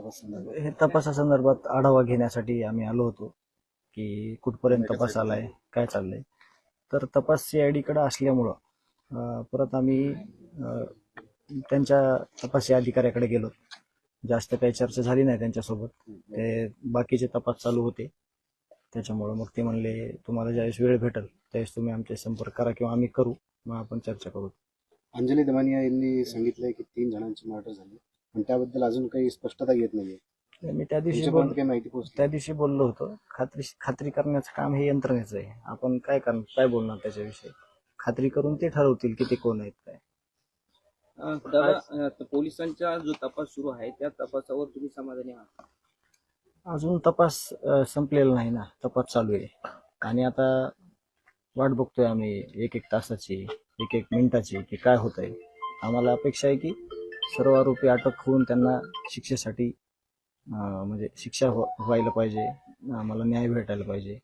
तपासासंदर्भात? हे तपासासंदर्भात आढावा घेण्यासाठी आम्ही आलो होतो की कुठपर्यंत तपास आलाय, काय चाललंय. तर तपास CID कडे असल्यामुळं परत आम्ही त्यांच्या तपासी अधिकाऱ्याकडे गेलो. जास्त काही चर्चा झाली नाही त्यांच्यासोबत, ते बाकीचे तपास चालू होते. त्याच्यामुळं मग ते म्हणले तुम्हाला ज्यावेळेस वेळ भेटेल त्यावेळेस तुम्ही आमचे संपर्क करा किंवा आम्ही करू, मग आपण चर्चा करू. अंजली दमानिया यांनी सांगितलंय की 3 जणांची मर्डर झाली, पण त्याबद्दल अजून काही स्पष्टता येत नाहीये. मी त्या तुमच्यापर्यंत काही माहिती पोहोचली? त्या दिवशी बोललो होतो, खात्री करण्याचं काम हे यंत्रणेचं आहे. आपण काय बोलणार त्याच्याविषयी. खात्री करून ते ठरवतील की ते कोण आहेत काय. दादा, पोलिसांचा जो तपास सुरू आहे त्या तपासावर तुम्ही समाधानी आहात? अजून तपास संपलेला नाही ना, तपास चालू आहे. आणि आता वाट बघतोय आम्ही एक तासाची, एक मिनिटाची की काय होतंय. आम्हाला अपेक्षा आहे की सर्व आरोपी अटक होऊन त्यांना शिक्षेसाठी म्हणजे शिक्षा व्हायला पाहिजे, आम्हाला न्याय भेटायला पाहिजे.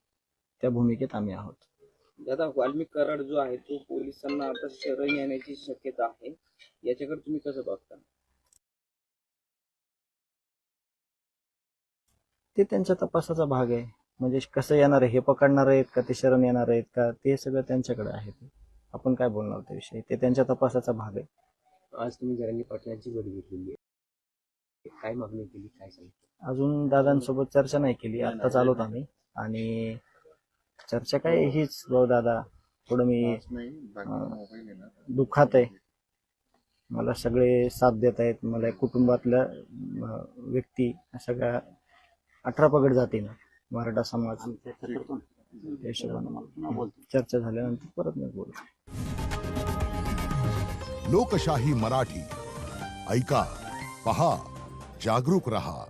त्या भूमिकेत आम्ही आहोत. दादा, वाल्मिक कराड जो आहे तो पोलिसांना आता शरण येण्याची शक्यता आहे, याच्याकडे तुम्ही कसं बघता? ते त्यांच्या तपासाचा भाग आहे. म्हणजे कसं येणार आहे, हे पकडणार आहेत का ते शरण येणार आहेत का, ते सगळं त्यांच्याकडे आहे. आपण काय बोलणार त्याविषयी, ते त्यांच्या तपासाचा भाग आहे. आज तुम्ही जरांगे पाटलांची भेट घेतलेली आहे, काय मागणी केली, काय सांगितलं? अजून दादांसोबत चर्चा नाही केली, आत्ताच आलोत आम्ही. आणि चर्चा काय हीच, भाऊ दादा थोडं मी दुःखात आहे. मला सगळे साथ देत आहेत, मला कुटुंबातल्या व्यक्ती सगळ्या 18 पगड जाते ना मराठा समाज, हिशोबाने चर्चा झाल्यानंतर परत मी बोलू. लोकशाही मराठी ऐका, पहा, जागरूक रहा.